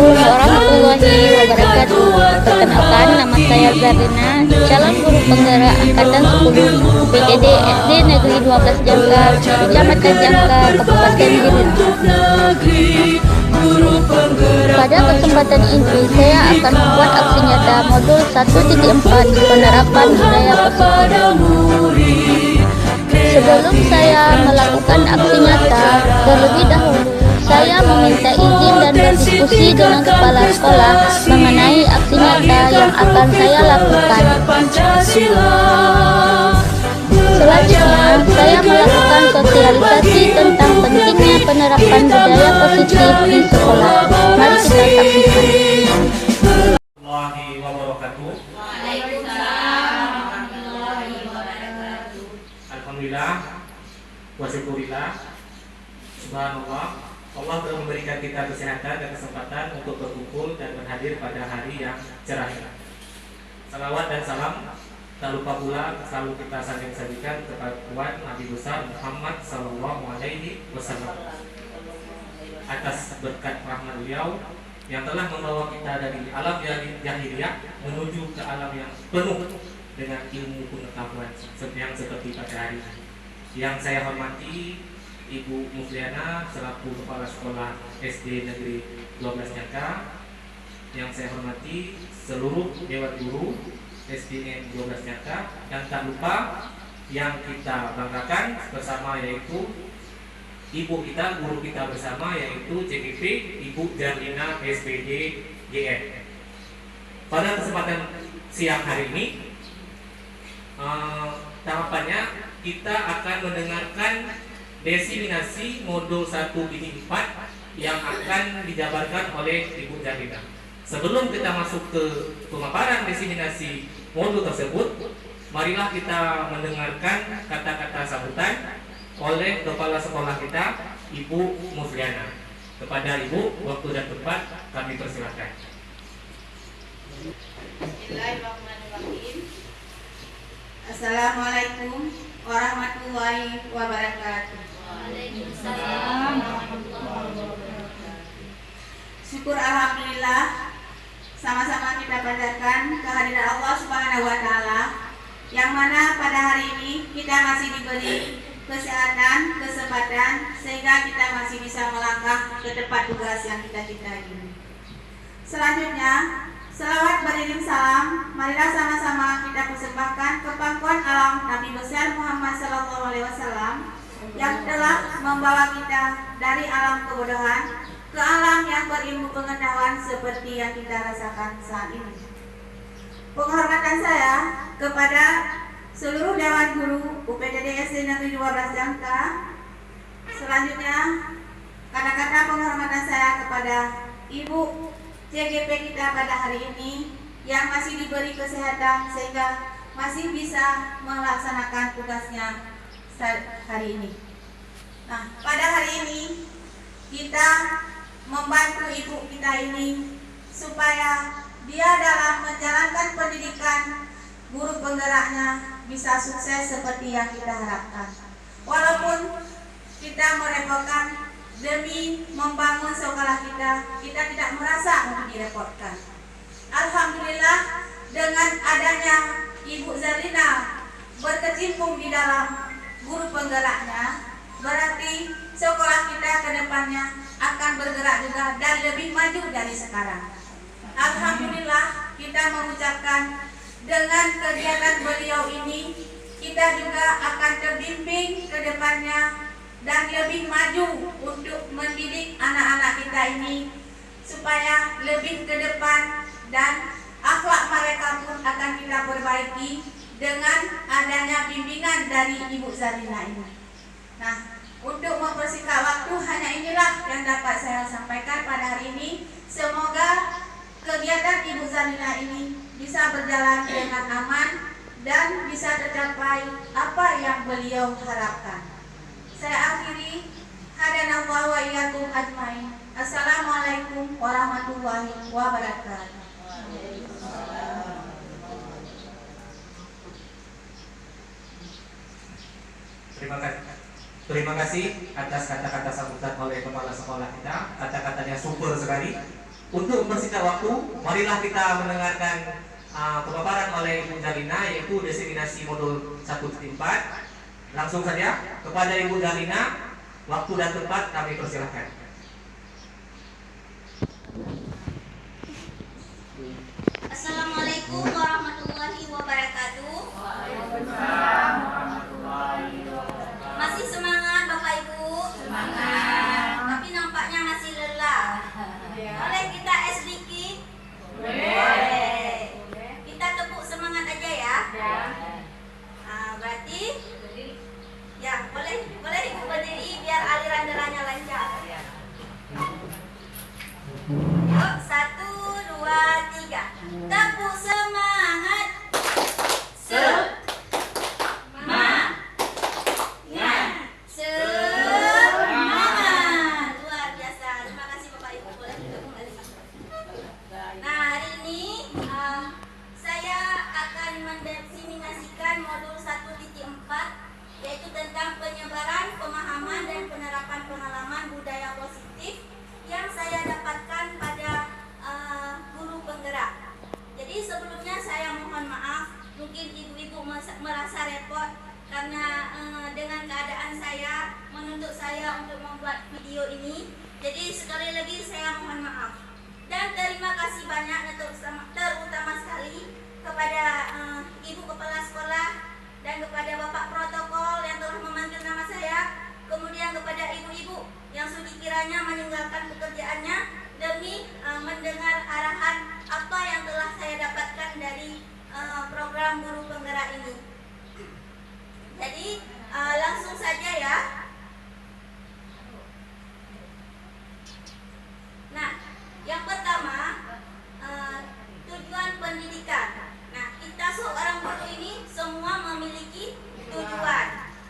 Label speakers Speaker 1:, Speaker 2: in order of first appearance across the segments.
Speaker 1: Assalamualaikum warahmatullahi wabarakatuh. Perkenalkan, nama saya Zarina, calon guru penggerak angkatan 10 PDD SD Negeri 12 Jangka, Kecamatan Jangka, Kabupaten Gilir. Pada kesempatan ini, saya akan membuat aksi nyata modul 1.4 penerapan budaya positif. Sebelum saya melakukan aksi nyata, terlebih dahulu saya meminta izin dan berdiskusi dengan kepala sekolah mengenai aksi nyata yang akan saya lakukan. Selanjutnya, saya melakukan sosialisasi tentang pentingnya penerapan budaya positif di sekolah. Mari kita saksikan.
Speaker 2: Alhamdulillah wa syukurillah, subhanallah, Allah telah memberikan kita kesehatan dan kesempatan untuk berkumpul dan berhadir pada hari yang cerah ini. Salawat dan salam tak lupa pula selalu kita saling-sajikan kepada Nabi besar Muhammad Sallallahu Alaihi Wasallam atas berkat rahmat beliau yang telah membawa kita dari alam jahiliyah menuju ke alam yang penuh dengan ilmu pengetahuan yang seperti pada hari ini. Yang saya hormati Ibu Mufliana selaku Kepala Sekolah SD Negeri 12 Jangka, yang saya hormati seluruh Dewan Guru SDN 12 Jangka, dan tak lupa yang kita banggakan bersama yaitu ibu kita, guru kita bersama yaitu CGP Ibu Jarlina SPD GN. Pada kesempatan siang hari ini, tahapannya kita akan mendengarkan desiminasi modul 1.4 yang akan dijabarkan oleh Ibu Jarlina. Sebelum kita masuk ke pemaparan desiminasi modul tersebut, marilah kita mendengarkan kata-kata sambutan oleh kepala sekolah kita, Ibu Mufliana. Kepada Ibu, waktu dan tempat kami persilakan.
Speaker 3: Bismillahirrahmanirrahim. Assalamualaikum warahmatullahi wabarakatuh.
Speaker 1: Waalaikumsalam.
Speaker 3: Syukur alhamdulillah, sama-sama kita panjatkan kehadiran Allah Subhanahu wa taala, yang mana pada hari ini kita masih diberi kesehatan, kesempatan, sehingga kita masih bisa melangkah ke tempat tugas yang kita ini. Selanjutnya, selawat beriring salam, marilah sama-sama kita persembahkan ke pangkuan alam Nabi besar Muhammad SAW yang telah membawa kita dari alam kebodohan ke alam yang berilmu pengetahuan seperti yang kita rasakan saat ini. Penghormatan saya kepada seluruh Dewan Guru UPDD SD Negeri 12 Jangka. Selanjutnya, kata-kata penghormatan saya kepada Ibu CGP kita pada hari ini yang masih diberi kesehatan sehingga masih bisa melaksanakan tugasnya hari ini. Nah, pada hari ini kita membantu ibu kita ini supaya dia dalam menjalankan pendidikan guru penggeraknya bisa sukses seperti yang kita harapkan. Walaupun kita merepotkan demi membangun sekolah kita tidak merasa untuk direpotkan. Alhamdulillah, dengan adanya Ibu Zarlina berkecimpung di dalam guru penggeraknya, berarti sekolah kita ke depannya akan bergerak juga dan lebih maju dari sekarang. Alhamdulillah, kita mengucapkan dengan kegiatan beliau ini, kita juga akan terbimbing ke depannya dan lebih maju untuk mendidik anak-anak kita ini supaya lebih ke depan, dan akhlak mereka pun akan kita perbaiki dengan adanya bimbingan dari Ibu Zarlina ini. Nah, untuk mempersingkat waktu, hanya inilah yang dapat saya sampaikan pada hari ini. Semoga kegiatan Ibu Zarlina ini bisa berjalan dengan aman dan bisa tercapai apa yang beliau harapkan. Saya akhiri, hadanallahu wa iyyakum ajmain. Assalamualaikum warahmatullahi wabarakatuh.
Speaker 2: Terima kasih atas kata-kata sambutan oleh kepala sekolah kita. Kata-katanya super sekali. Untuk mempersingkat waktu, marilah kita mendengarkan pemaparan oleh Ibu Dalina, yaitu destinasi modul 1.4. Langsung saja kepada Ibu Dalina, waktu dan tempat kami persilahkan.
Speaker 3: Assalamualaikum warahmatullahi wabarakatuh. Masih semangat Bapak Ibu? Semangat. Tapi nampaknya masih lelah. Boleh kita es dikit? Boleh. Kita tepuk semangat aja ya. Berarti ya boleh Ibu berdiri biar aliran darahnya lancar. Yuk, 1, 2, 3. Tepuk semangat. Semangat. Luar biasa. Terima kasih Bapak Ibu. Boleh kita kembali. Nah, hari ini saya akan mendefinisikan modul 1.4, yaitu tentang penyebaran, pemahaman, dan penerapan pengalaman budaya positif yang saya dapatkan pada guru penggerak. Jadi sebelumnya saya mohon maaf, mungkin ibu-ibu merasa repot karena dengan keadaan saya menuntut saya untuk membuat video ini. Jadi sekali lagi saya mohon maaf. Dan terima kasih banyak terutama sekali kepada Ibu Kepala Sekolah dan kepada Bapak Protokol yang telah memanggil nama saya, kemudian kepada ibu-ibu yang sudi kiranya meninggalkan pekerjaannya demi mendengar arahan apa yang telah saya dapatkan dari program guru penggerak ini. Jadi langsung saja ya. Nah, yang pertama tujuan pendidikan. Nah, kita seorang guru ini semua memiliki tujuan.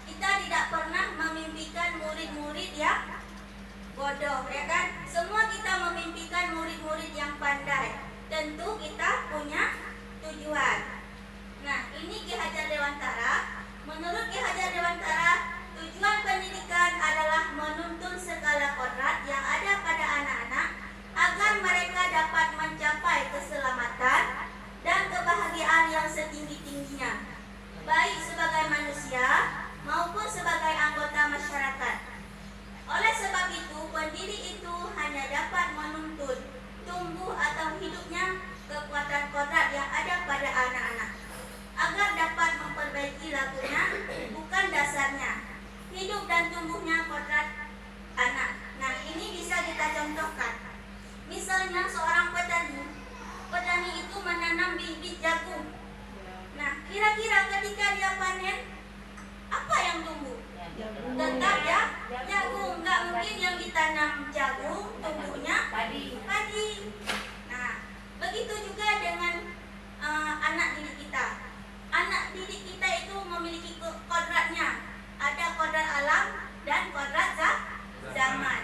Speaker 3: Kita tidak pernah memimpikan murid-murid yang bodoh, ya kan? Semua kita memimpikan murid-murid yang pandai. Tentu kita punya tujuan. Nah, ini Ki Hajar Dewantara. Menurut Ki Hajar Dewantara, tujuan pendidikan adalah menuntun segala kodrat yang ada pada anak-anak agar mereka dapat mencapai keselamatan dan kebahagiaan yang setinggi-tingginya, baik sebagai manusia maupun sebagai anggota masyarakat. Oleh sebab itu, pendiri itu hanya dapat menuntun tumbuh atau hidupnya kekuatan kodrat yang ada pada anak-anak agar dapat memperbaiki lakunya, bukan dasarnya, hidup dan tumbuhnya kodrat anak. Nah, ini bisa kita contohkan. Misalnya seorang petani itu menanam bibit jagung. Nah, kira-kira ketika dia panen, apa yang tumbuh? Tetap ya jagung. Nggak mungkin yang ditanam jagung tumbuhnya padi. Nah, begitu juga dengan anak didik kita. Anak didik kita itu memiliki kodratnya. Ada kodrat alam dan kodrat zaman.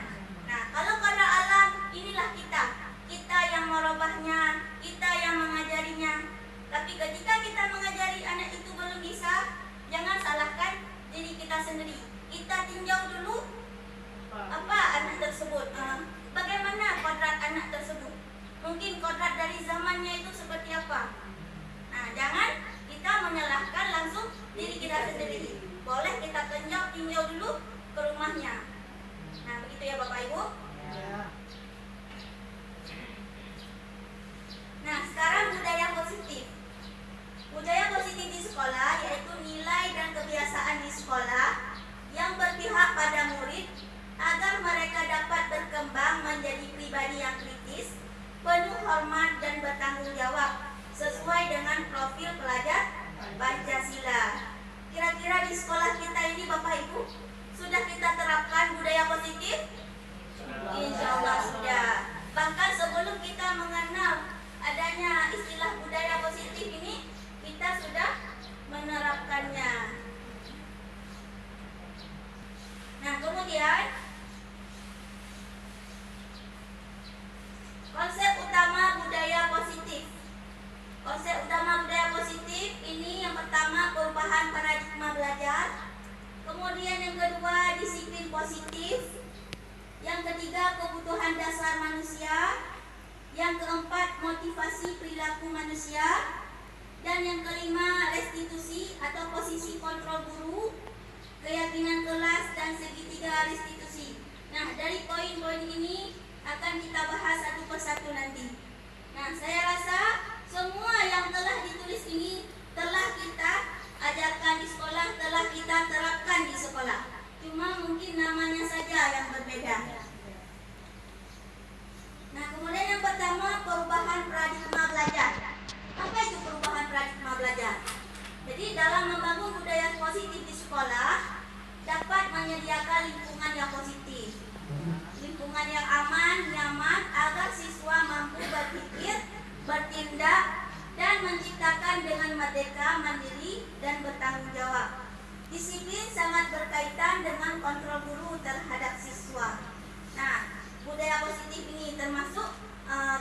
Speaker 3: Nah, kalau kodrat alam, inilah kita yang merubahnya, kita yang mengajarinya. Tapi ketika kita mengajari anak itu belum bisa, jangan salahkan diri kita sendiri. Kita tinjau dulu apa anak tersebut, bagaimana kodrat anak tersebut. Mungkin kodrat dari zamannya itu seperti apa. Nah, jangan kita menyalahkan langsung diri kita sendiri. Boleh kita tinjau dulu ke rumahnya. Nah, begitu ya Bapak Ibu. Nah, sekarang budaya positif. Budaya positif di sekolah yaitu nilai dan kebiasaan di sekolah yang berpihak pada murid agar mereka dapat berkembang menjadi pribadi yang kritis, penuh hormat dan bertanggung jawab sesuai dengan profil pelajar Pancasila. Kira-kira di sekolah kita ini Bapak Ibu sudah kita terapkan budaya positif? Insya Allah sudah. Bahkan sebelum kita mengenal adanya istilah budaya positif ini, kita sudah menerapkannya. Nah, kemudian konsep utama budaya positif. Konsep utama budaya positif ini yang pertama perubahan paradigma belajar, kemudian yang kedua disiplin positif, yang ketiga kebutuhan dasar manusia, motivasi perilaku manusia. Dan yang kelima, restitusi atau posisi kontrol guru, keyakinan kelas, dan segitiga restitusi. Nah, dari poin-poin ini akan kita bahas satu persatu nanti. Nah, saya rasa semua yang telah ditulis ini telah kita ajarkan di sekolah, telah kita terapkan di sekolah. Cuma mungkin namanya saja yang berbeda. Nah, kemudian yang pertama, perubahan paradigma belajar. Apa itu perubahan paradigma belajar? Jadi dalam membangun budaya positif di sekolah dapat menyediakan lingkungan yang positif, lingkungan yang aman, nyaman, agar siswa mampu berpikir, bertindak, dan menciptakan dengan merdeka, mandiri, dan bertanggung jawab. Disiplin sangat berkaitan dengan kontrol guru terhadap siswa. Nah, budaya positif ini termasuk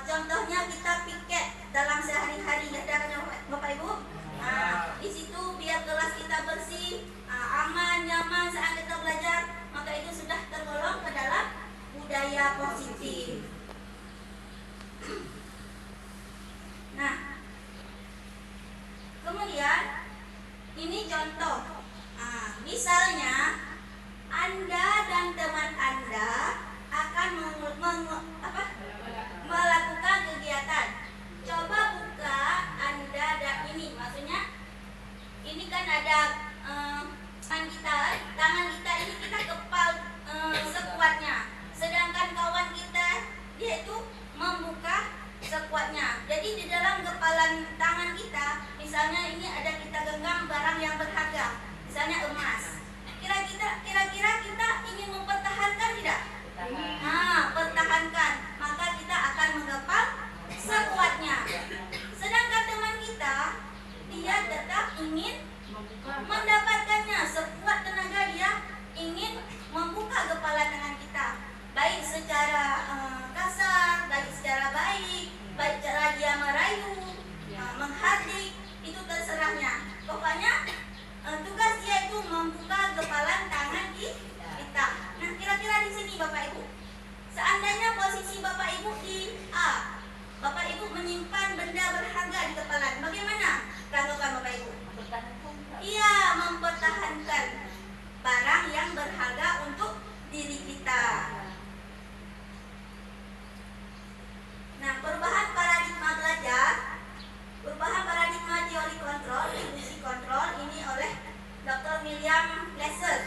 Speaker 3: contohnya kita piket dalam sehari-hari, ada Bapak Ibu. Di situ biar kelas kita bersih, aman, nyaman saat kita belajar, maka itu sudah tergolong ke dalam budaya positif. Nah, kemudian ini contoh. Misalnya Anda dan teman Anda akan melakukan kegiatan. Coba buka Anda dan ini, maksudnya ini kan ada tangan kita ini kita kepal sekuatnya, sedangkan kawan kita dia itu membuka sekuatnya. Jadi di dalam kepalan tangan kita, misalnya ini ada kita genggam barang yang berharga, misalnya emas. Kira-kira kita ingin mempertahankan tidak? Pertahankan, maka kita akan menggepal sekuatnya. Sedangkan teman kita, dia tetap ingin mendapatkannya, sekuat tenaga dia ingin membuka kepala tangan kita, baik secara kasar, baik secara baik cara dia merayu, menghardik, itu terserahnya. Pokoknya tugas dia itu membuka kepala tangan kita. Nah, kira-kira di sini Bapak Ibu, seandainya posisi Bapak Ibu di A, Bapak Ibu menyimpan benda berharga di kepala, bagaimana tanggapan Bapak Ibu? Iya, mempertahankan barang yang berharga untuk diri kita. Nah, perubahan paradigma belajar, perubahan paradigma teori kontrol, ilusi kontrol ini oleh Dr. William Glasser.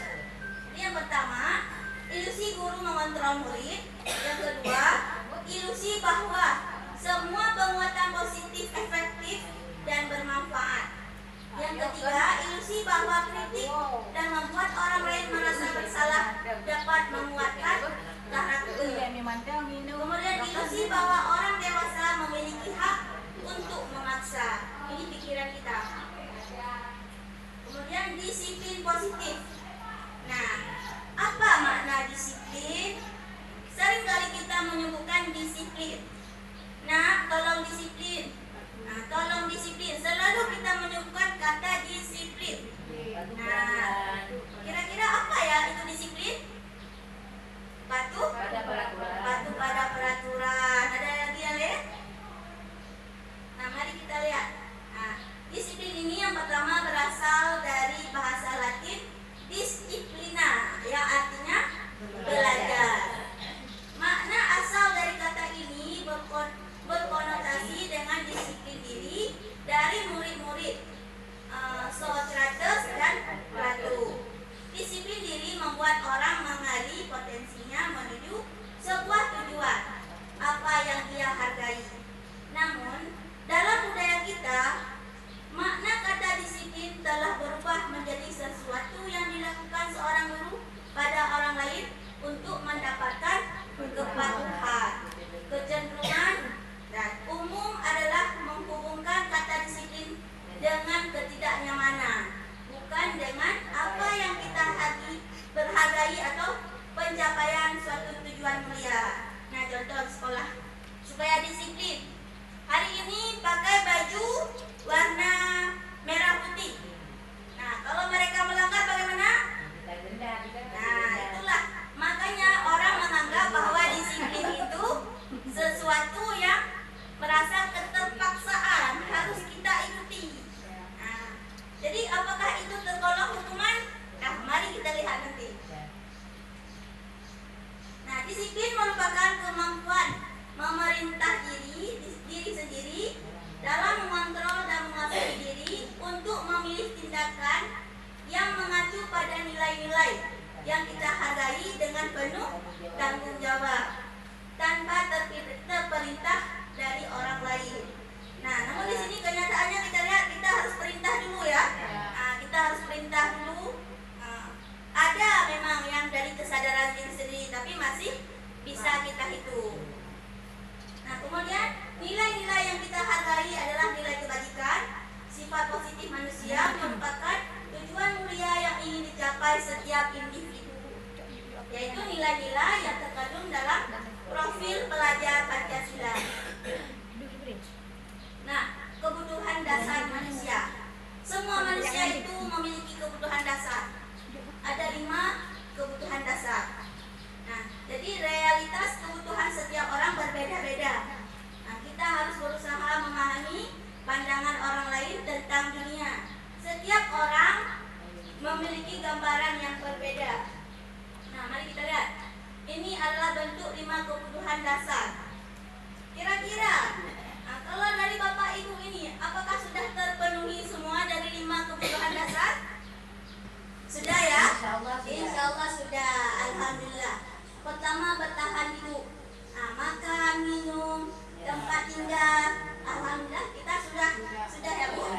Speaker 3: Ini yang pertama, ilusi guru mengontrol murid. Yang kedua, ilusi bahwa semua penguatan positif efektif dan bermanfaat. Yang ketiga, ilusi bahwa kritik dan membuat orang lain merasa bersalah dapat menguatkan karakter. Kemudian ilusi bahwa orang dewasa memiliki hak untuk memaksa. Ini pikiran kita. Kemudian disiplin positif. Nah, apa makna disiplin? Seringkali kita menyebutkan disiplin. Nah, tolong disiplin. Selalu kita menyebutkan kata disiplin. Nah, kira-kira apa ya itu disiplin? Patuh pada peraturan. Ada lagi yang lain? yang kita hargai dengan penuh tanggung jawab tanpa terperintah dari orang lain. Nah, namun di sini kenyataannya kita lihat kita harus perintah dulu ya. Kita harus perintah dulu. Ada memang yang dari kesadaran diri sendiri, tapi masih bisa kita hitung. Nah, kemudian nilai-nilai yang kita hargai adalah nilai kebajikan, sifat positif manusia, merupakan tujuan mulia yang ingin dicapai setiap individu, yaitu nilai-nilai yang terkandung dalam profil pelajar Pancasila. Nah, kebutuhan dasar manusia. Semua manusia itu memiliki kebutuhan dasar. Ada 5 kebutuhan dasar. Nah, jadi realitas kebutuhan setiap orang berbeda-beda. Nah, kita harus berusaha memahami pandangan orang lain tentang dunia. Setiap orang memiliki gambaran yang berbeda. Nah, mari kita lihat. Ini adalah bentuk 5 kebutuhan dasar. Kira-kira, kalau dari Bapak Ibu ini, apakah sudah terpenuhi semua dari 5 kebutuhan dasar? Sudah ya? Insya Allah sudah. Alhamdulillah. Pertama, bertahan hidup. Nah, makan, minum, tempat tinggal. Alhamdulillah kita sudah ya Bu.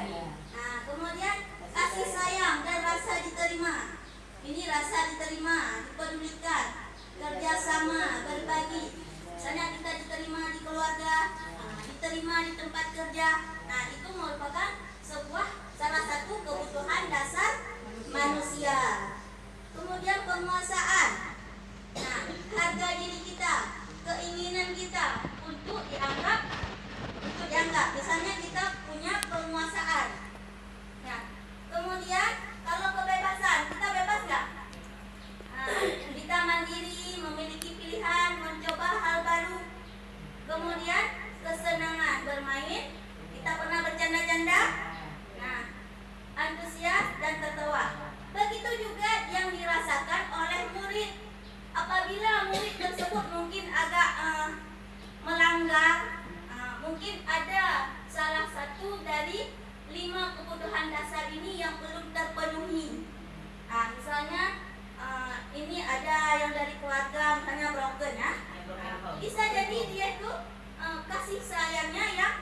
Speaker 3: Nah, kemudian kasih sayang dan rasa diterima. Ini rasa diterima, dipedulikan, kerjasama, berbagi. Misalnya kita diterima di keluarga, diterima di tempat kerja. Nah, itu merupakan salah satu kebutuhan dasar manusia. Kemudian penguasaan. Nah, harga diri kita, keinginan kita untuk dianggap. Misalnya kita punya penguasaan. Nah, kemudian kalau kebebasan, kita bebas nggak? Kita mandiri, memiliki pilihan, mencoba hal baru. Kemudian kesenangan bermain, kita pernah bercanda-canda. Nah, antusias dan tertawa. Begitu juga yang dirasakan oleh murid. Apabila murid tersebut mungkin agak melanggar, mungkin ada salah satu dari 5 kebutuhan dasar ini yang belum terpenuhi. Nah, misalnya ini ada yang dari keluarga, misalnya broken ya. Bisa jadi dia itu kasih sayangnya yang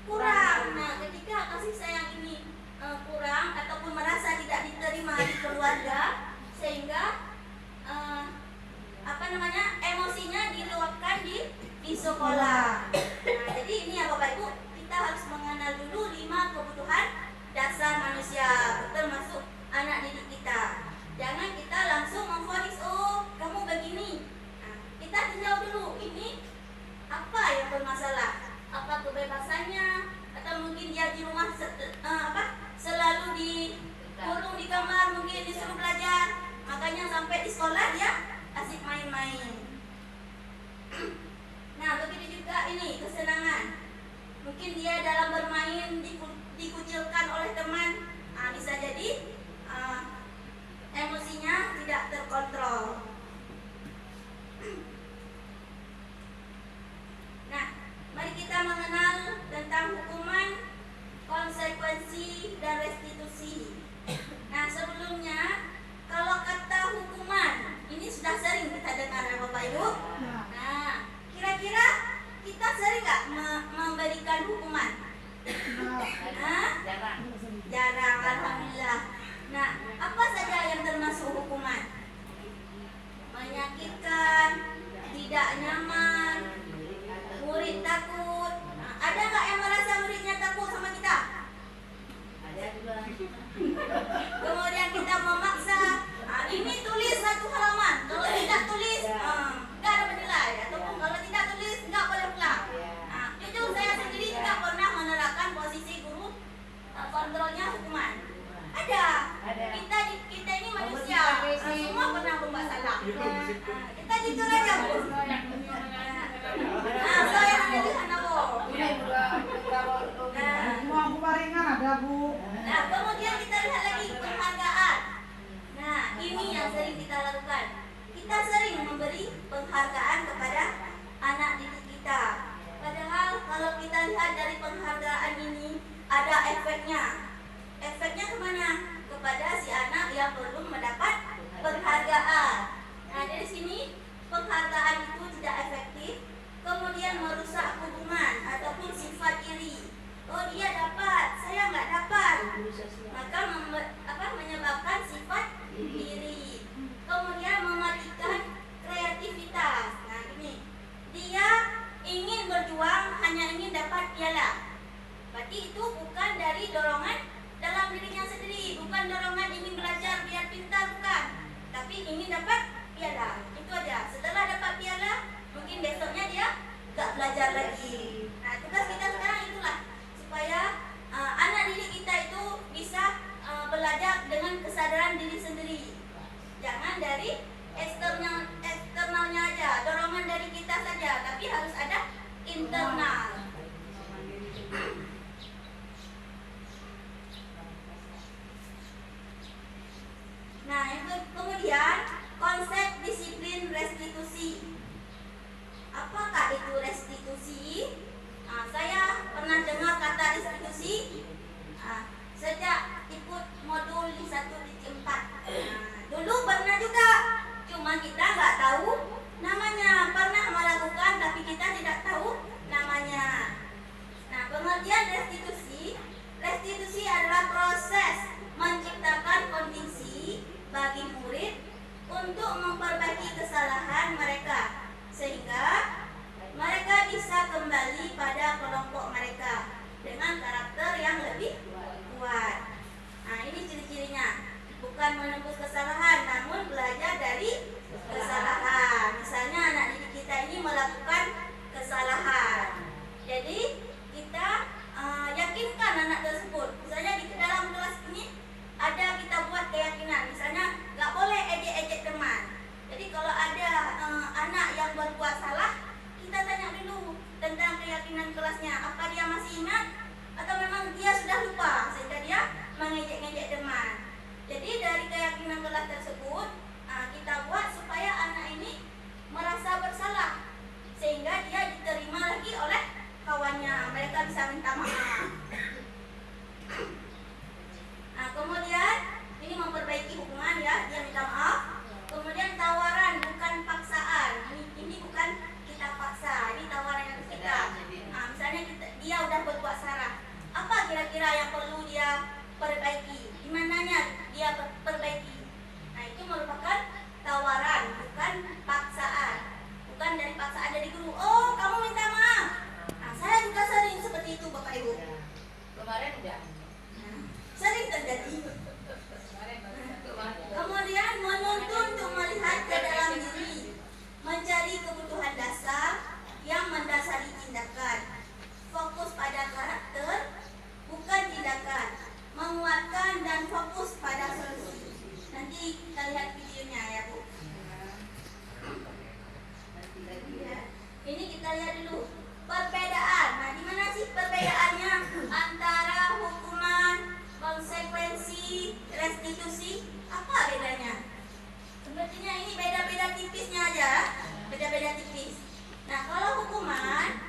Speaker 3: kurang. Nah, ketika kasih sayang ini kurang ataupun merasa tidak diterima di keluarga, sehingga emosinya diluapkan di sekolah. Nah, jadi ini ya Bapak Ibu, kita harus mengenal dulu 5 kebutuhan dasar manusia, termasuk anak didik kita. Jangan kita langsung memvonis, oh kamu begini. Nah, kita tinjau dulu ini apa yang bermasalah, apa kebebasannya, atau mungkin dia di rumah selalu dikurung di kamar, mungkin disuruh belajar, makanya sampai di sekolah dia asik main-main. Nah, begitu juga ini kesenangan. Mungkin dia dalam bermain dikucilkan oleh teman. Nah, bisa jadi emosinya tidak terkontrol. Nah, mari kita mengenal tentang hukuman, konsekuensi, dan restitusi. Nah, sebelumnya kalau kata hukuman ini sudah sering kita dengar ya Bapak Ibu. Nah, kira-kira kita sering nggak memberikan hukuman? Jarang, alhamdulillah. Nah, apa saja yang termasuk hukuman? Menyakitkan, tidak nyaman, murid takut. Nah, ada nggak yang merasa muridnya takut sama kita? Ada juga. Kemudian kita memaksa, ini tulis 1 halaman. Kalau tidak tulis, nggak ada penilai. Ataupun kalau tidak tulis, nggak boleh pulang. Nah, jujur saya sendiri tidak pernah menerapkan posisi guru kontrolnya hukuman. Ada. Kita ini manusia, semua pernah berbuat salah. Kita jujur aja Bu. Nah, saya lihat Bu. Nah, kemudian kita lihat lagi penghargaan. Nah, ini yang sering kita lakukan. Kita sering memberi penghargaan kepada anak didik kita. Padahal kalau kita lihat dari penghargaan ini ada efeknya. Efeknya kemana? Kepada si anak yang belum mendapat
Speaker 4: penghargaan. Nah, dari sini penghargaan itu tidak efektif, kemudian merusak hubungan ataupun sifat iri. Oh, dia dapat, saya nggak dapat, maka menyebabkan sifat iri. Kemudian mematikan kreativitas. Nah, ini dia ingin berjuang hanya ingin dapat piala. Berarti itu bukan dari dorongan dalam dirinya sendiri, bukan dorongan ingin belajar biar pintar, bukan, tapi ingin dapat piala. Itu aja. Setelah dapat piala, mungkin besoknya dia nggak belajar lagi. Nah, tugas kita sekarang itulah supaya anak didik kita itu bisa belajar dengan kesadaran diri sendiri. Jangan dari eksternalnya aja, dorongan dari kita saja, tapi harus ada internal. Nah, kemudian konsep disiplin restitusi. Apakah itu restitusi? Nah, saya pernah dengar kata restitusi sejak ikut modul di 1 di 4. Dulu pernah juga, cuma kita nggak tahu namanya. Pernah melakukan tapi kita tidak tahu namanya. Nah, pengertian restitusi adalah proses menciptakan kondisi bagi murid untuk memperbaiki kesalahan mereka sehingga mereka bisa kembali pada kelompok mereka dengan karakter yang lebih kuat. Nah, ini ciri-cirinya. Bukan menembus kesalahan, namun belajar dari kesalahan. Misalnya anak didik kita ini melakukan kesalahan, jadi kita yakinkan anak tersebut. Misalnya di dalam kelas ini ada kita buat keyakinan, misalnya nggak boleh ejek-ejek teman. Jadi kalau ada anak yang berbuat salah, kita tanya dulu tentang keyakinan kelasnya, apa dia masih ingat atau memang dia sudah lupa sehingga dia mengejek-ngejek teman. Jadi dari keyakinan kelas tersebut kita buat supaya anak ini merasa bersalah sehingga dia diterima lagi oleh kawannya, mereka bisa minta maaf. Nah, kemudian ini memperbaiki hubungan ya, dia minta maaf. Kemudian tawaran bukan paksaan. Ini bukan kita paksa, ini tawaran yang kita. Nah, misalnya dia udah berbuat salah, apa kira-kira yang perlu dia perbaiki? Di mananya dia perbaiki? Nah, itu merupakan tawaran, bukan paksaan. Bukan dari paksaan dari guru. Oh, kamu minta maaf. Nah, saya juga sering seperti itu, Bapak Ibu.
Speaker 5: Kemarin udah.
Speaker 4: Sering terjadi. Kemudian menuntun untuk melihat ke dalam diri, mencari kebutuhan dasar yang mendasari tindakan, fokus pada karakter, bukan tindakan, menguatkan dan fokus pada solusi. Nanti kita lihat videonya ya, Bu. Ini kita lihat dulu perbedaan. Nah, di mana sih perbedaannya antara hukuman, konsekuensi, restitusi? Apa bedanya? Sepertinya ini beda-beda tipisnya aja, beda-beda tipis. Nah, kalau hukuman,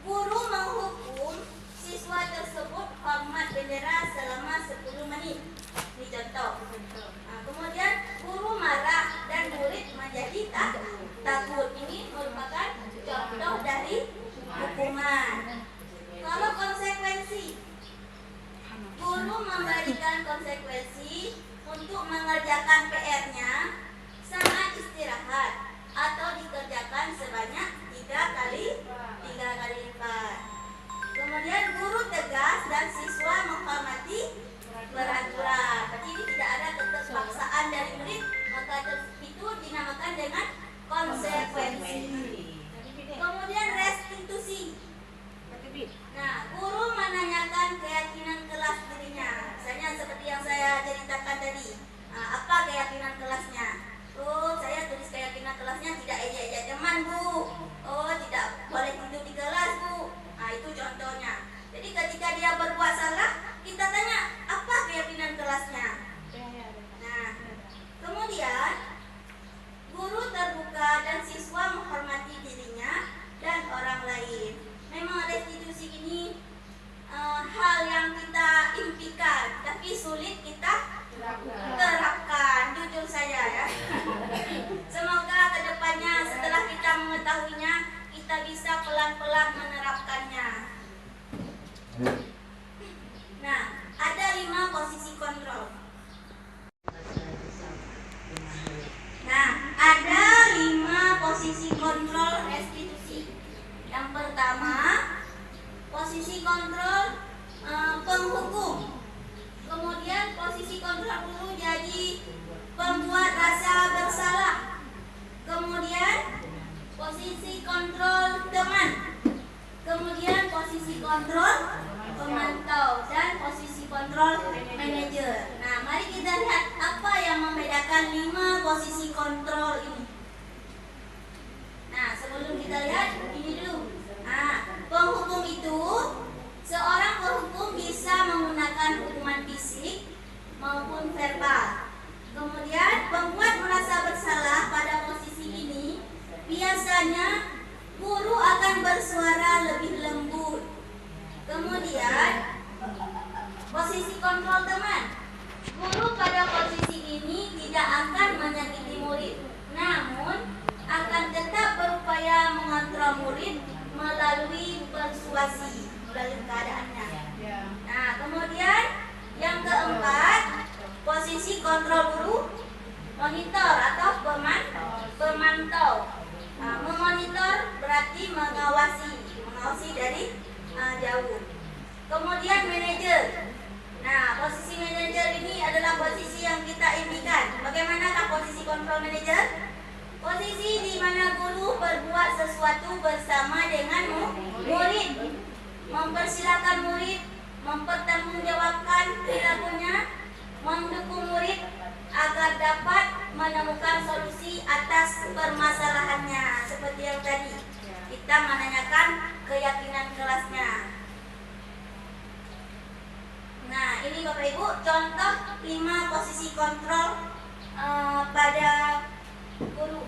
Speaker 4: guru menghukum siswa tersebut hormat bendera selama 10 menit. Ini contoh. Nah, kemudian guru marah dan murid menjadi takut. Ini merupakan contoh dari hukuman. Kalau konsekuensi, guru memberikan konsekuensi untuk mengerjakan PR-nya saat istirahat atau dikerjakan sebanyak 3 kali lipat. Kemudian guru tegas dan siswa menghormati peraturan. pemantau, dan posisi kontrol manajer. Nah, mari kita lihat apa yang membedakan 5 posisi kontrol ini. Nah, sebelum kita lihat ini dulu. Nah, penghukum itu seorang penghukum bisa menggunakan hukuman fisik maupun verbal. Kemudian pembuat merasa bersalah pada posisi ini biasanya guru akan bersuara lebih lembut. Kemudian posisi kontrol teman. Guru pada posisi ini tidak akan menyakiti murid, namun akan tetap berupaya mengontrol murid melalui persuasi, melalui keadaannya. Nah, kemudian yang keempat, posisi kontrol guru, monitor atau pemantau. Nah, memonitor berarti mengawasi dari jauh. Kemudian manajer. Nah, posisi manajer ini adalah posisi yang kita impikan. Bagaimanakah posisi kontrol manajer? Posisi di mana guru berbuat sesuatu bersama dengan murid, mempersilakan murid, mempertanggungjawabkan perilakunya, mendukung murid agar dapat menemukan solusi atas permasalahannya. Seperti yang tadi kita menanyakan keyakinan kelasnya. Nah, ini Bapak Ibu contoh 5 posisi kontrol pada guru.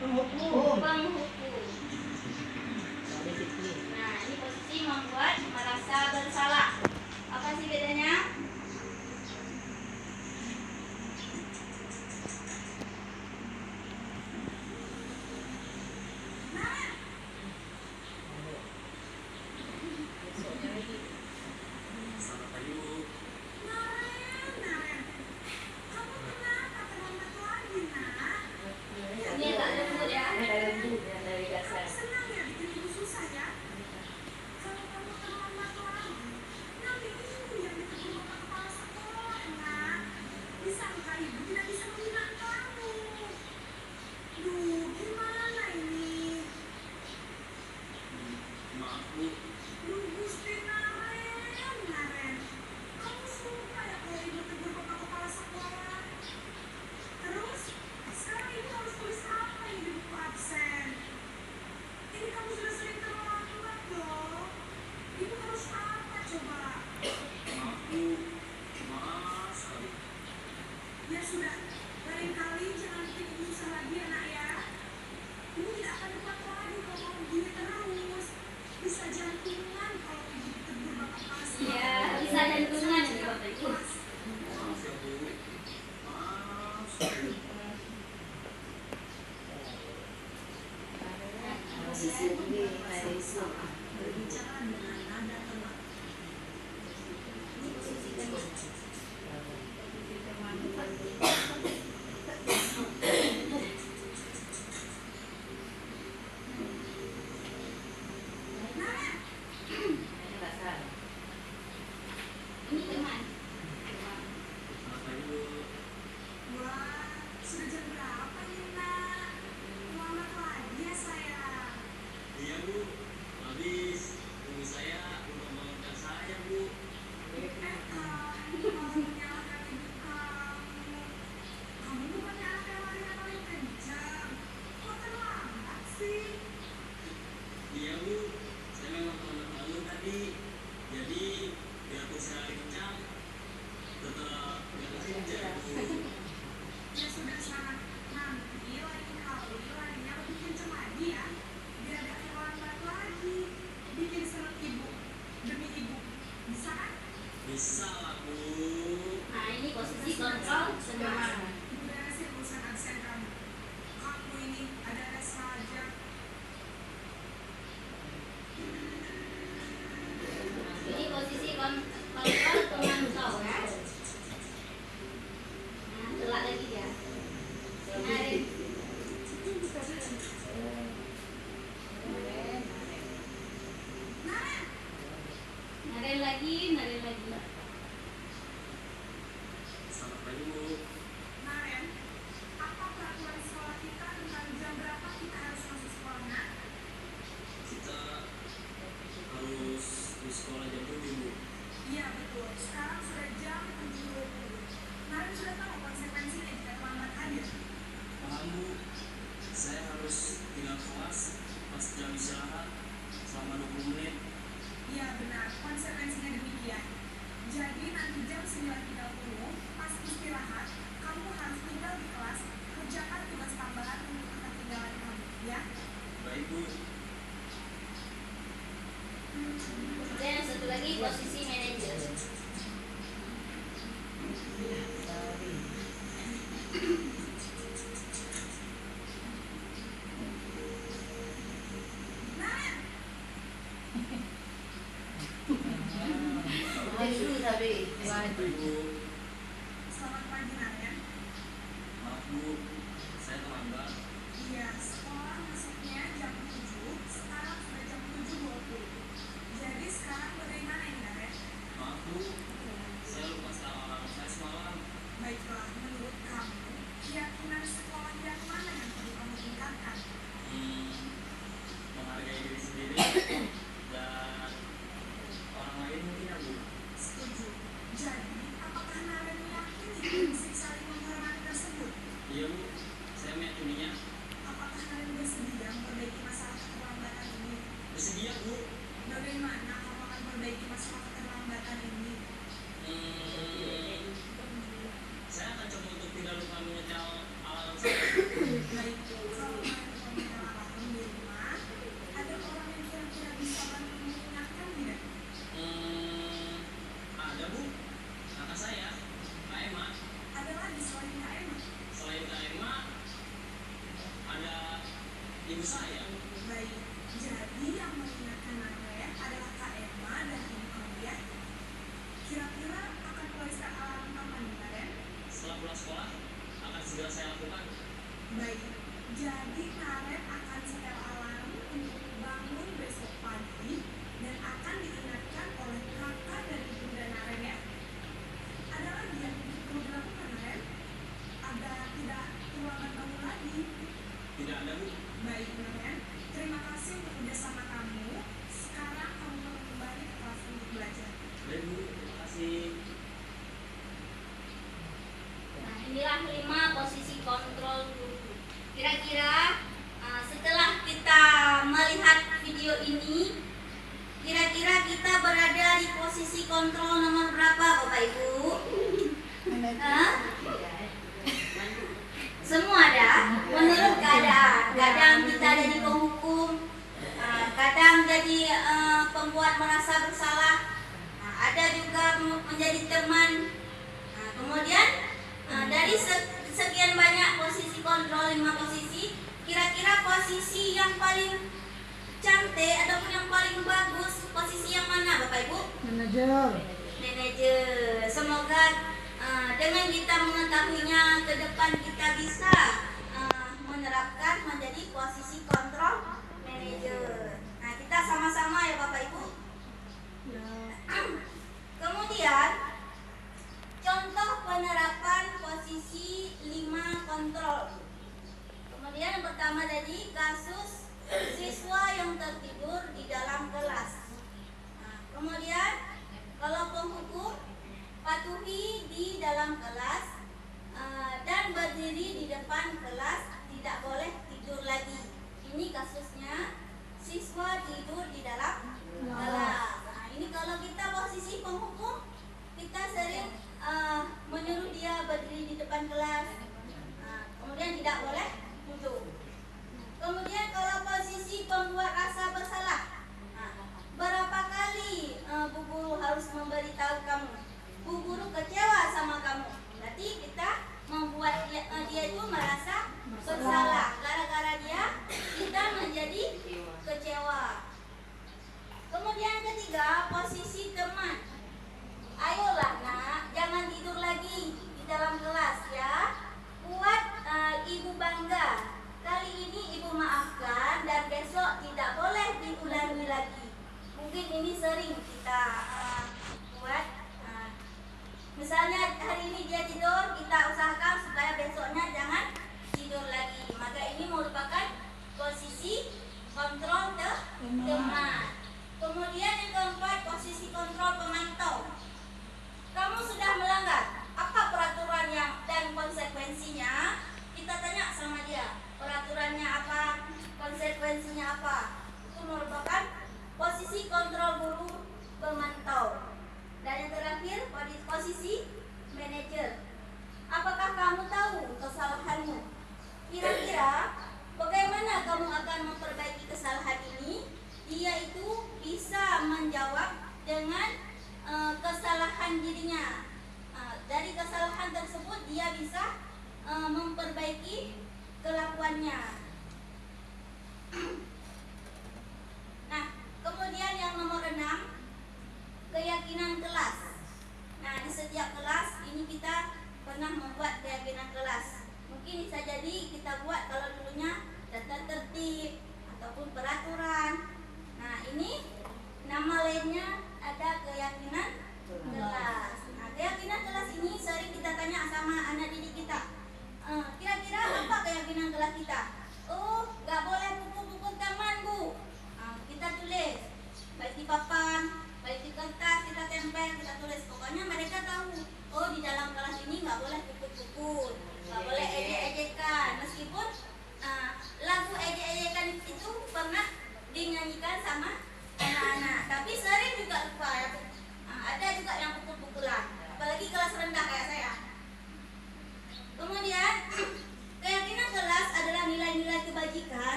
Speaker 4: Penghukum. Nah, ini posisi membuat merasa bersalah. Apa sih bedanya? Ini agak lembut ya. Ini teman.
Speaker 3: Wah,
Speaker 5: Iya Bu, saya meyakininya.
Speaker 6: Apakah kalian bersedia memperbaiki masalah keterlambatan ini?
Speaker 5: Bersedia Bu.
Speaker 6: Bagaimana kamu akan memperbaiki masalah keterlambatan ini?
Speaker 5: Saya akan coba untuk tidak lupa menyetel alarm saya.
Speaker 6: Baik, kalau kalian menyetel alarm di rumah, ada orang yang kira-kira bisa bantu mengingatkan tidak?
Speaker 5: Ada Bu, kakak saya, Kak Emma.
Speaker 6: Ada lagi selain Kak Emma?
Speaker 5: Selain Kak Emma, ada ibu saya.
Speaker 6: Baik, jadi yang mengingatkan Naren adalah Kak Emma dan ibu kamu ya. Kira-kira akan mulai set alarm kapan nih Naren?
Speaker 5: Setelah pulang sekolah, akan segera saya lakukan.
Speaker 6: Baik, jadi Naren akan setel alarm untuk bangun besok pagi dan akan diingatkan oleh kakak dan ibunda Naren ya. Ada lagi yang perlu dilakukan Naren? Agar tidak terlambat bangun lagi.
Speaker 5: Tidak ada Bu.
Speaker 6: Baik Naren, terima kasih untuk kerjasama kamu. Sekarang kamu perlu kembali ke kelas untuk belajar.
Speaker 5: Baik Bu, terima kasih.
Speaker 4: Nah, inilah 5 posisi kontrol guru. Kira-kira setelah kita melihat video ini, kira-kira kita berada di posisi kontrol nomor berapa Bapak Ibu? Hah? Semua ada menurut keadaan. Kadang kita jadi penghukum, kadang jadi pembuat merasa bersalah, ada juga menjadi teman. Kemudian dari sekian banyak posisi kontrol, 5 posisi, kira-kira posisi yang paling cantik ataupun yang paling bagus, posisi yang mana Bapak Ibu?
Speaker 7: Manajer.
Speaker 4: Manajer. Semoga dengan kita mengetahuinya, ke depan kita bisa menerapkan menjadi posisi kontrol manajer. Nah, kita sama-sama ya Bapak Ibu. Kemudian contoh penerapan posisi 5 kontrol. Kemudian yang pertama tadi kasus siswa yang tertidur di dalam kelas. Nah, kemudian kalau penghukum, patuhi di dalam kelas dan berdiri di depan kelas, tidak boleh tidur lagi. Ini kasusnya siswa tidur di dalam kelas. Nah, ini kalau kita posisi penghukum, kita sering menyuruh dia berdiri di depan kelas, kemudian tidak boleh duduk. Kemudian kalau posisi pembuat rasa bersalah, berapa kali Bu Guru harus memberitahu kamu? Bu Guru kecewa sama kamu, berarti kita membuat dia itu merasa bersalah. Gara-gara dia, kita menjadi kecewa. Kemudian yang ketiga, posisi teman. Ayolah nak, jangan tidur lagi di dalam kelas ya. Buat ibu bangga. Kali ini ibu maafkan dan besok tidak boleh diulangi lagi. Mungkin ini sering kita buat. Misalnya hari ini dia tidur, kita usahakan supaya besoknya jangan tidur lagi. Maka ini merupakan posisi kontrol teman. Kemudian yang keempat, posisi kontrol pemantau. Kamu sudah melanggar, apa peraturannya dan konsekuensinya? Kita tanya sama dia, peraturannya apa, konsekuensinya apa. Itu merupakan posisi kontrol guru pemantau. Dan yang terakhir, posisi manajer. Apakah kamu tahu kesalahanmu? Kira-kira bagaimana kamu akan memperbaiki kesalahan ini? Dia itu bisa menjawab dengan kesalahan dirinya. Dari kesalahan tersebut dia bisa memperbaiki kelakuannya. Nah, kemudian yang nomor 6, keyakinan kelas. Nah, di setiap kelas ini kita pernah membuat keyakinan kelas. Mungkin bisa jadi kita buat kalau dulunya tata tertib ataupun peraturan. Nah, ini nama lainnya ada keyakinan kelas. Nah, keyakinan kelas ini sering kita tanya sama anak didik kita. Kira-kira apa keyakinan kelas kita? Oh, gak boleh pukul-pukul teman, Bu. Kita tulis baik di papan, baik di kertas, kita tempel, kita tulis. Pokoknya mereka tahu, oh di dalam kelas ini gak boleh pukul-pukul, gak boleh ejek-ejek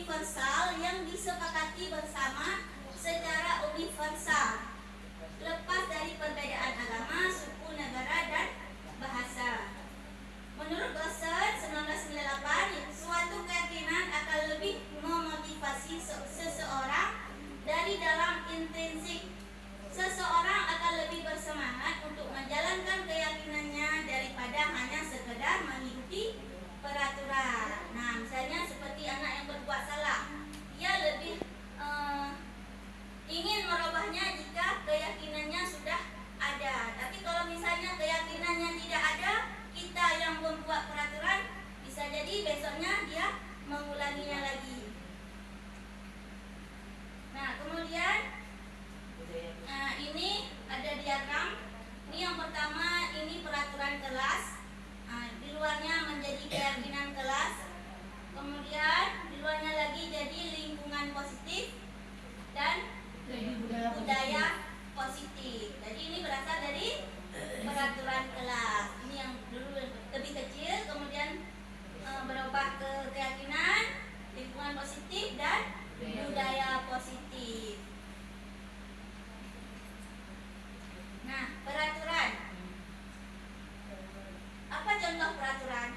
Speaker 4: universal yang disepakati bersama secara universal, lepas dari perbedaan agama, suku, negara, dan bahasa. Menurut Gossen 1998, suatu keyakinan akan lebih memotivasi seseorang dari dalam intrinsik. Seseorang akan lebih bersemangat untuk menjalankan keyakinannya daripada hanya sekedar mengikuti peraturan. Nah, misalnya seperti anak yang berbuat salah, ia lebih ingin merubahnya jika keyakinannya sudah ada. Tapi kalau misalnya keyakinannya tidak ada, kita yang membuat peraturan, bisa jadi besoknya dia mengulanginya lagi. Nah, kemudian ini ada diagram. Ini yang pertama, ini peraturan kelas. Di luarnya menjadi keyakinan kelas. Kemudian di luarnya lagi jadi lingkungan positif dan budaya positif. Jadi ini berasal dari peraturan kelas. Ini yang dulu lebih kecil, kemudian berubah ke keyakinan, lingkungan positif, dan budaya positif. Nah, peraturan. Apa contoh peraturan?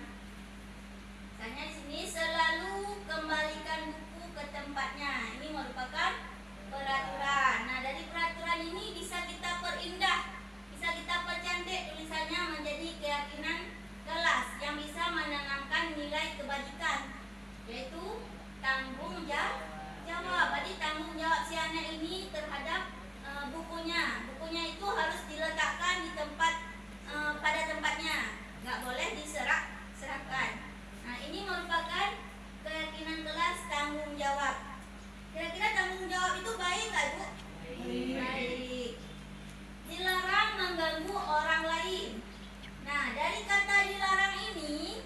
Speaker 4: Misalnya di sini, selalu kembalikan buku ke tempatnya. Ini merupakan peraturan. Nah, dari peraturan ini bisa kita perindah, bisa kita percantik tulisannya menjadi keyakinan kelas yang bisa menanamkan nilai kebajikan, yaitu tanggung jawab. Jadi tanggung jawab si anak ini terhadap bukunya. Bukunya itu harus diletakkan di tempat pada tempatnya, nggak boleh diserahkan. Nah, ini merupakan keyakinan kelas tanggung jawab. Kira-kira tanggung jawab itu baik nggak, Bu? Baik. Dilarang mengganggu orang lain. Nah, dari kata dilarang ini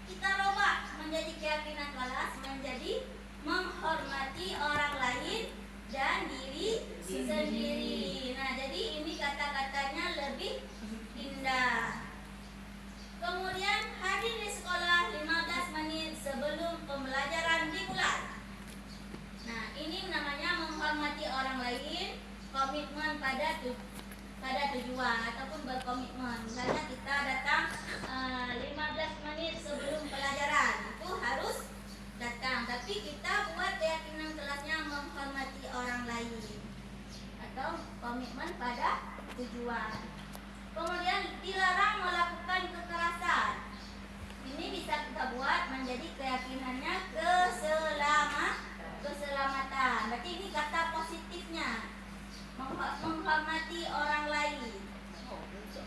Speaker 4: kita rubah menjadi keyakinan kelas menjadi menghormati orang lain dan diri sendiri. Nah, jadi ini kata-katanya lebih indah. Kemudian hadir di sekolah 15 menit sebelum pembelajaran dimulai. Nah, ini namanya menghormati orang lain, komitmen pada tujuan ataupun berkomitmen. Misalnya kita datang 15 menit sebelum pelajaran, itu harus datang, tapi kita buat keyakinan kelasnya menghormati orang lain atau komitmen pada tujuan. Kemudian dilarang melakukan kekerasan. Ini bisa kita buat menjadi keyakinannya keselamatan. Berarti ini kata positifnya, menghormati orang lain.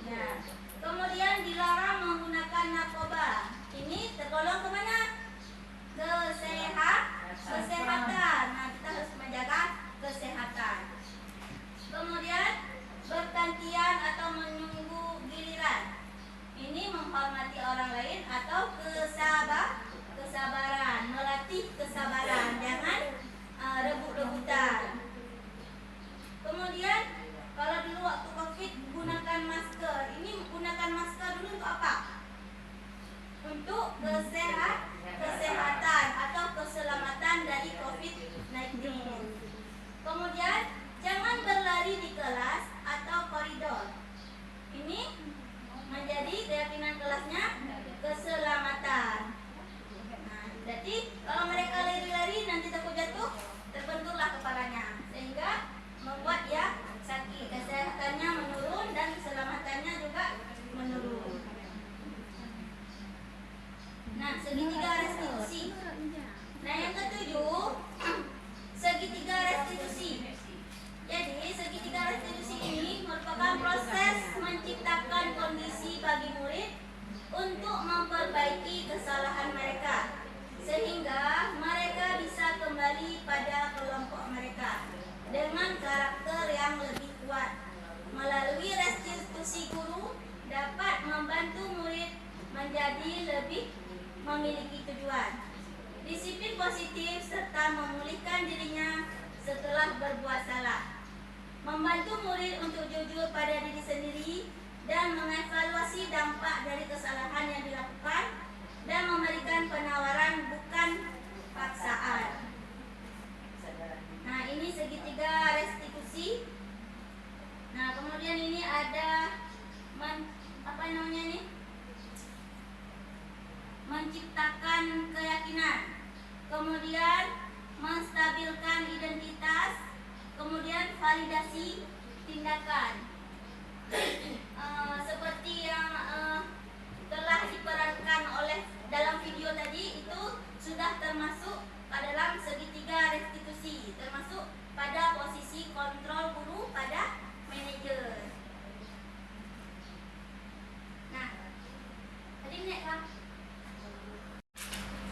Speaker 4: Nah, kemudian dilarang menggunakan narkoba. Ini tergolong kemana? Kesehatan. Nah, kita harus menjaga kesehatan. Kemudian bergantian atau menunggu giliran. Ini menghormati orang lain atau kesabaran, melatih kesabaran, jangan rebut-rebutan. Kemudian kalau dulu waktu Covid gunakan masker. Ini gunakan masker dulu untuk apa? Untuk kesehatan atau keselamatan dari COVID-19. Kemudian jangan berlari di kelas atau koridor. Ini menjadi keyakinan kelasnya keselamatan. Nah, jadi kalau mereka lari-lari nanti takut jatuh, terbenturlah kepalanya, sehingga membuat ya sakit, kesehatannya menurun dan keselamatannya juga menurun. Nah, segitiga restitusi. Nah, yang ketujuh, segitiga restitusi. Jadi, segitiga restitusi ini merupakan proses menciptakan kondisi bagi murid untuk memperbaiki kesalahan mereka, sehingga mereka bisa kembali pada kelompok mereka dengan karakter yang lebih kuat. Melalui restitusi, guru dapat membantu murid menjadi lebih memiliki tujuan, disiplin positif, serta memulihkan dirinya setelah berbuat salah. Membantu murid untuk jujur pada diri sendiri dan mengevaluasi dampak dari kesalahan yang dilakukan, dan memberikan penawaran bukan paksaan. Nah, ini segitiga restitusi. Nah, kemudian ini ada apa namanya ini? Menciptakan keyakinan. Kemudian menstabilkan identitas. Kemudian validasi tindakan. Seperti yang telah diperankan oleh dalam video tadi, itu sudah termasuk dalam segitiga restitusi, termasuk pada posisi kontrol guru pada manajer. Nah, tadi nek Kak.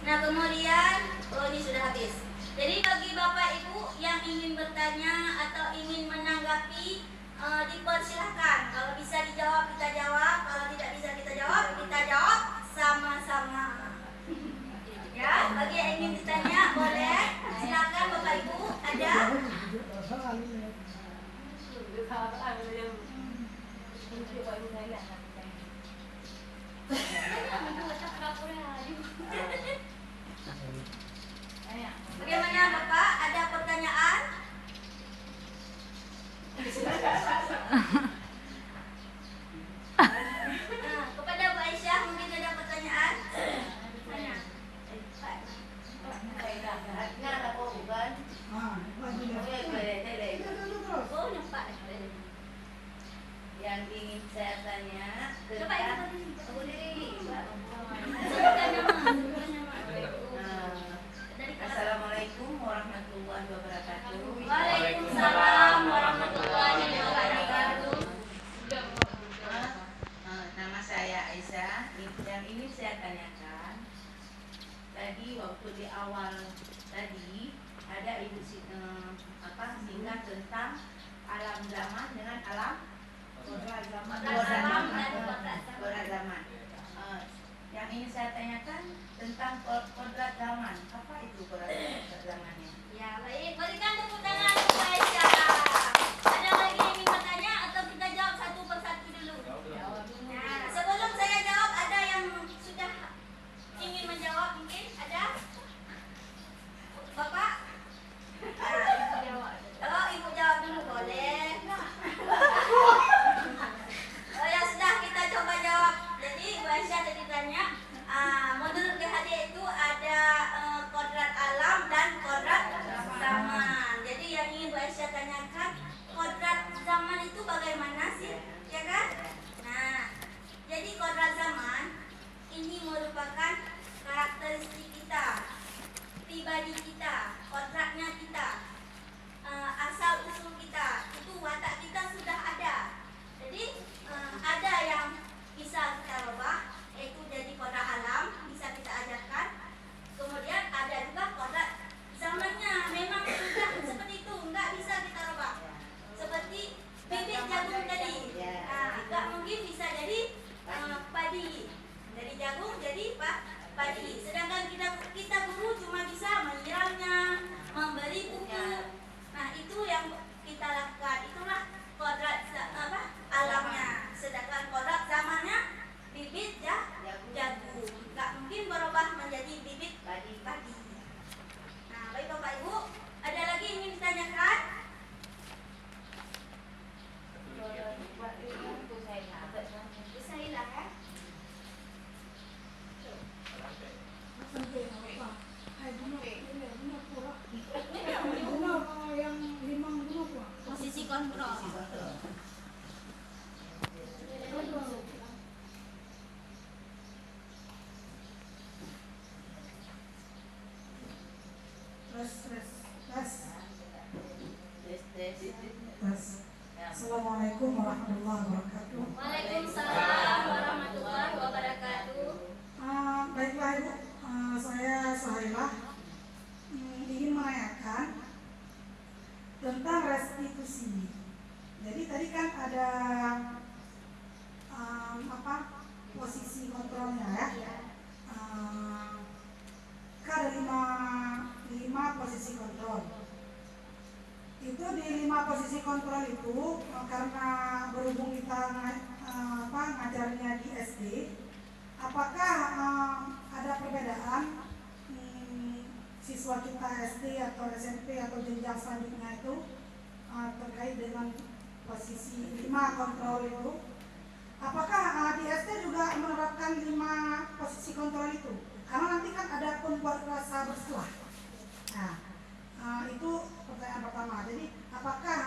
Speaker 4: Nah, kemudian ini sudah habis. Jadi bagi Bapak Ibu yang ingin bertanya atau ingin menanggapi, dipersilahkan. Kalau bisa dijawab kita jawab, kalau tidak bisa kita jawab sama-sama. Ya, bagi yang ingin ditanya boleh, silakan Bapak Ibu. Ada? Bagaimana Bapak? Ada pertanyaan? Nah, kepada Bu Aisyah mungkin ada pertanyaan? Mana? Oh, nampak.
Speaker 7: Yang ingin saya tanya
Speaker 4: Coba
Speaker 7: tentang Assalamualaikum warahmatullahi wabarakatuh.
Speaker 4: Waalaikumsalam warahmatullahi wabarakatuh.
Speaker 7: Nama saya Aisyah. Yang ini saya tanyakan tadi waktu di awal tadi ada ibu singkat tentang alam zaman dengan alam kodrat zaman. Yang ini saya tanyakan tentang kodrat zaman. Apa itu kodrat zamannya?
Speaker 4: Ya, baik. Berikan tepuk tangan untuk Aisyah. Ada lagi yang ingin bertanya atau kita jawab satu persatu dulu? Nah, sebelum saya jawab, ada yang sudah ingin menjawab mungkin? Ada? Bapak? Oh, Ibu jawab dulu boleh. Oh ya sudah, kita coba jawab. Jadi Bu Aisyah tadi tanya, menurut GHD itu ada kodrat alam dan kodrat zaman. Jadi yang ingin Bu Aisyah tanyakan, kodrat zaman itu bagaimana sih? Ya kan? Nah, jadi kodrat zaman ini merupakan karakteristik kita, pribadi kita, kodratnya kita, asal usul kita, itu watak kita sudah ada. Jadi ada yang bisa kita rubah, yaitu jadi kodrat alam, bisa kita ajarkan. Kemudian ada juga kodrat zamannya, memang sudah seperti itu, nggak bisa kita rubah. Seperti bibit jagung tadi, nggak mungkin bisa jadi padi, dari jagung jadi padi. Sedangkan kita guru cuma bisa menyiramnya, memberi pupuk. Nah, itu yang kita lakukan. Itulah kodrat alamnya. Sedangkan kodrat zamannya bibit jagung. Nggak mungkin berubah menjadi bibit padi. Nah, baik Bapak Ibu, ada lagi yang ingin ditanyakan? Usailah ya. Posisi kontrol.
Speaker 8: Assalamualaikum warahmatullahi wabarakatuh.
Speaker 4: Waalaikumsalam warahmatullahi wabarakatuh.
Speaker 8: Baiklah Ibu, saya Sahailah ingin menanyakan tentang restitusi. Jadi tadi kan ada posisi kontrolnya ya. Kan ada lima posisi kontrol. Itu di 5 posisi kontrol itu karena berhubung kita ngajarnya di SD, apakah ada perbedaan siswa kita SD atau SMP atau jenjang selanjutnya itu terkait dengan posisi 5 kontrol itu. Apakah di SD juga menerapkan 5 posisi kontrol itu? Karena nanti kan ada pembuat rasa bersalah. Nah, itu pertanyaan pertama. Jadi apakah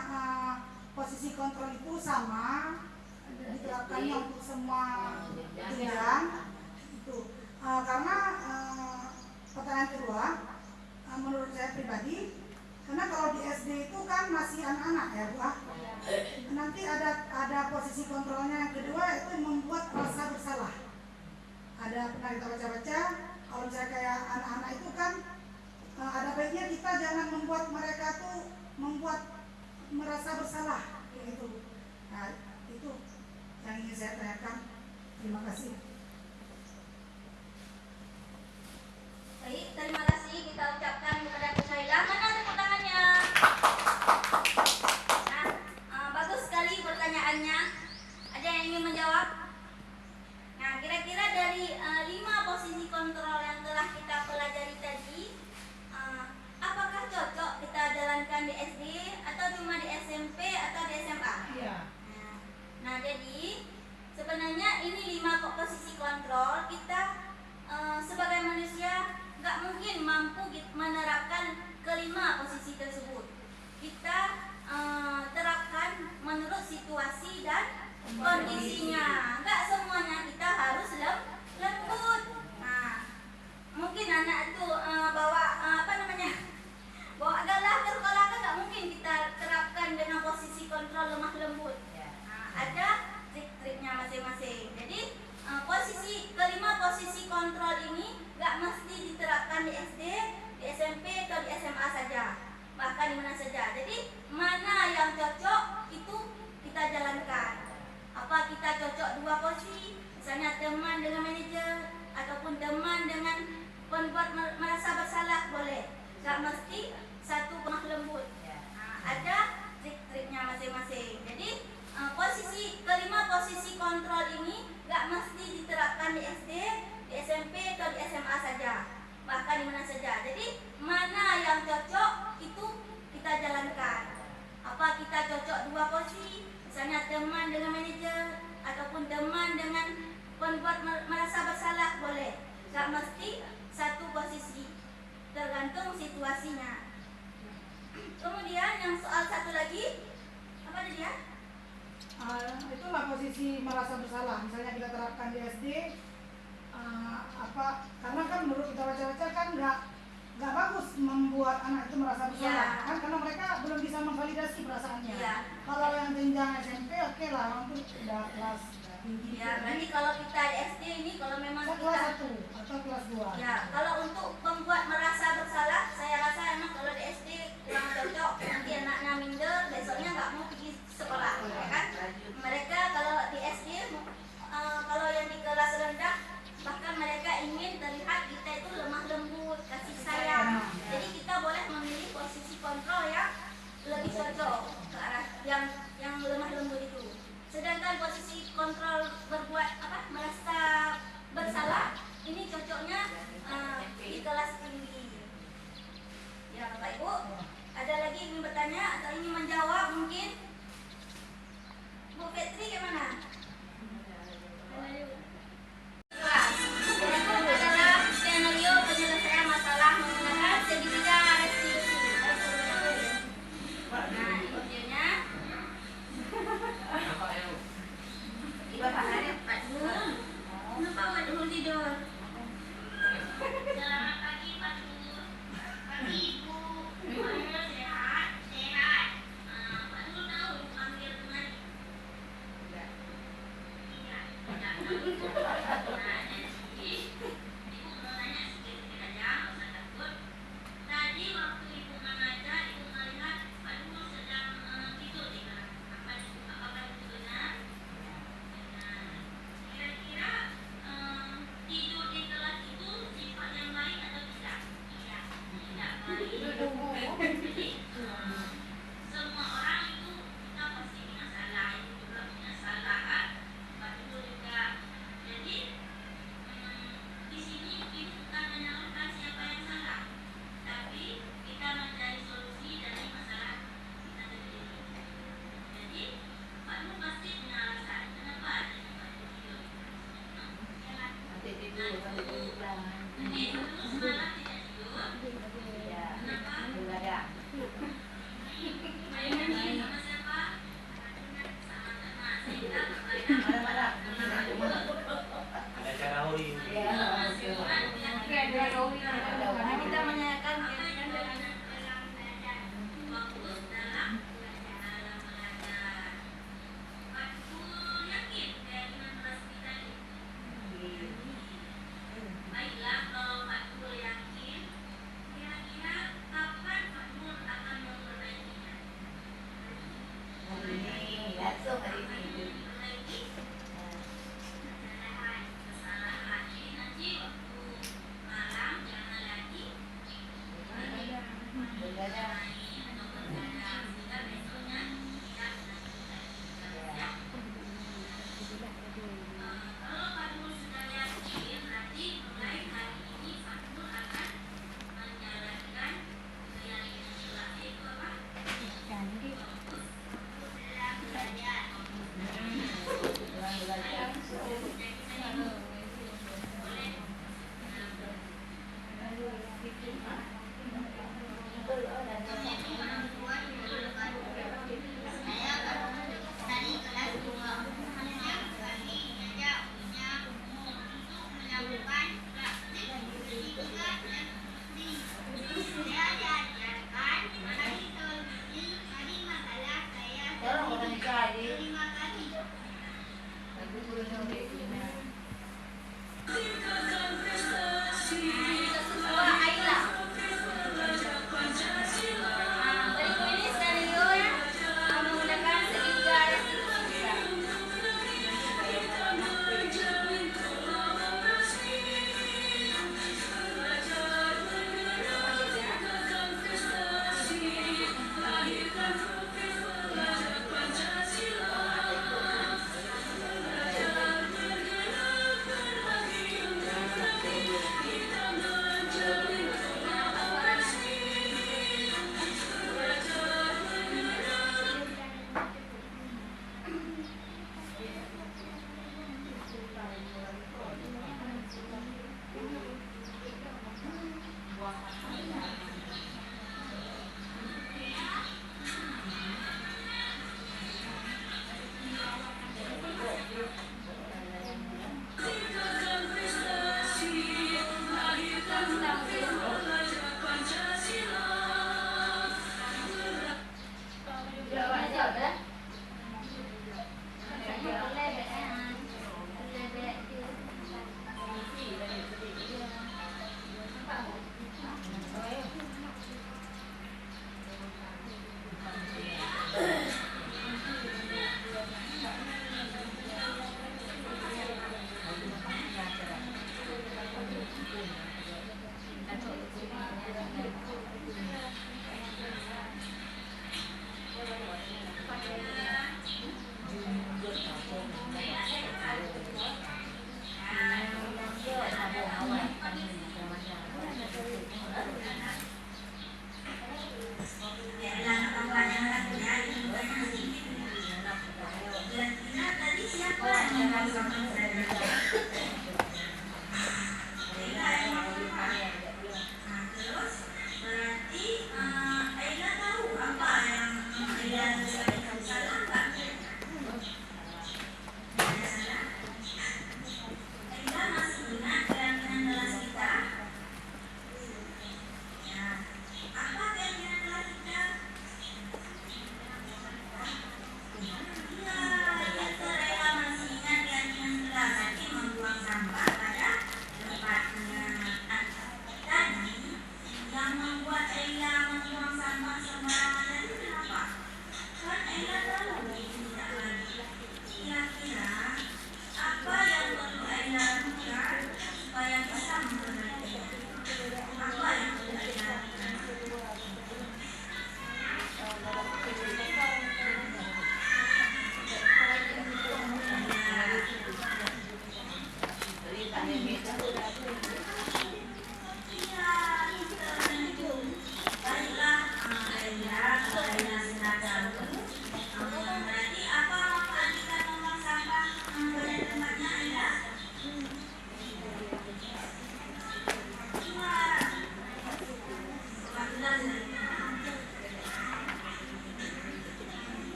Speaker 8: posisi kontrol itu sama diterapkannya untuk semua jenjang? Itu karena pertanyaan kedua, menurut saya pribadi, karena kalau di SD itu kan masih anak-anak ya Bu. Nanti ada posisi kontrolnya yang kedua, itu membuat rasa bersalah. Ada pernah kita baca-baca, kalau misalnya kayak anak-anak itu kan ada baiknya kita jangan membuat mereka tuh merasa bersalah gitu. Nah, itu yang ingin saya tanyakan. Terima kasih.
Speaker 4: Baik, terima kasih kita ucapkan kepada Bu Syaila. Mana tepuk tangannya? Nah, bagus sekali pertanyaannya. Ada yang ingin menjawab? Nah, kira-kira dari 5 posisi kontrol yang telah kita pelajari tadi, apakah cocok kita jalankan di SD atau cuma di SMP atau di SMA?
Speaker 8: Iya.
Speaker 4: Nah, jadi sebenarnya ini 5 posisi kontrol kita sebagai manusia nggak mungkin mampu menerapkan kelima posisi tersebut. Kita terapkan menurut situasi dan kondisinya. Nggak semuanya kita harus lembut. Nah, mungkin anak itu bawa galak ke sekolah kan nggak mungkin kita terapkan dengan posisi kontrol lemah lembut. Nah, ada trik-triknya masing-masing. Jadi kelima posisi kontrol ini nggak mesti diterapkan di SD, di SMP atau di SMA saja, bahkan di mana saja. Jadi mana yang cocok itu kita jalankan. Apa kita cocok 2 posisi, misalnya teman dengan manajer ataupun teman dengan pembuat merasa bersalah, boleh. Nggak mesti satu lemah lembut. Nah, ada trik-triknya masing-masing. Jadi kelima posisi kontrol ini nggak mesti diterapkan di SD, di SMP atau di SMA saja, bahkan di mana saja. Jadi mana yang cocok itu kita jalankan. Apa kita cocok 2 posisi, misalnya teman dengan manajer ataupun teman dengan pembuat merasa bersalah, boleh. Nggak mesti satu posisi, tergantung situasinya. Kemudian yang soal satu lagi, apa tadi ya?
Speaker 8: Itulah posisi merasa bersalah. Misalnya kita terapkan di SD, karena kan menurut kita baca-baca kan nggak bagus membuat anak itu merasa bersalah, kan karena mereka belum bisa memvalidasi perasaannya. Kalau yang jenjang SMP oke lah, untuk udah kelas tinggi.
Speaker 4: Ya, berarti kalau kita di SD ini kalau memang
Speaker 8: kelas 1 atau kelas 2.
Speaker 4: Ya, kalau untuk membuat merasa bersalah, saya rasa emang kalau di SD kurang cocok. Nanti anaknya minder, besoknya nggak mau pergi sekolah, ya kan? Mereka kalau di SD, kalau yang di kelas rendah, bahkan mereka ingin terlihat kita itu lemah lembut, kasih sayang. Jadi kita boleh memilih posisi kontrol yang lebih cocok ke arah yang lemah lembut itu. Sedangkan posisi kontrol merasa bersalah, ini cocoknya
Speaker 2: Ada cara holi.
Speaker 7: Kita menanyakan
Speaker 4: Baiklah, kalau Pak Tukul yakin, kira-kira kapan Pak Nur akan memperbaikinya?
Speaker 7: langsung hari ini.
Speaker 4: Kesalahan ini nanti waktu malam jangan lagi
Speaker 7: Begadang.
Speaker 4: atau bergadang, sehingga besoknya tidak dilakukan. Kalau Pak Nur sudah yakin, nanti mulai hari ini Pak Nur akan menjalankan keyakinan sholat itu apa?
Speaker 7: Orang orang cari. Aku belum nyobek.
Speaker 4: Wah, Aila. Berikut ini skenario yang menggunakan segitiga restitusi.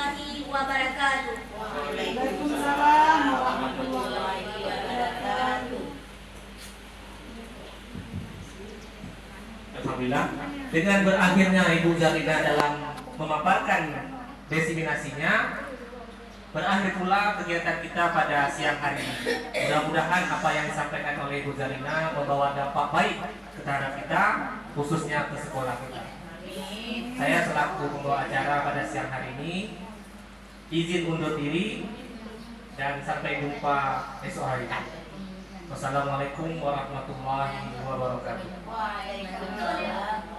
Speaker 4: warahmatullahi wabarakatuh.
Speaker 8: Waalaikumsalam warahmatullahi wabarakatuh.
Speaker 2: Alhamdulillah, dengan berakhirnya Ibu Zarina dalam memaparkan desiminasinya, berakhir pula kegiatan kita pada siang hari ini. Mudah-mudahan apa yang disampaikan oleh Ibu Zarina membawa dampak baik terhadap kita, khususnya ke sekolah kita. Saya selaku pembawa acara pada siang hari ini izin undur diri dan sampai jumpa esok hari. Wassalamualaikum warahmatullahi wabarakatuh.
Speaker 7: Waalaikumsalam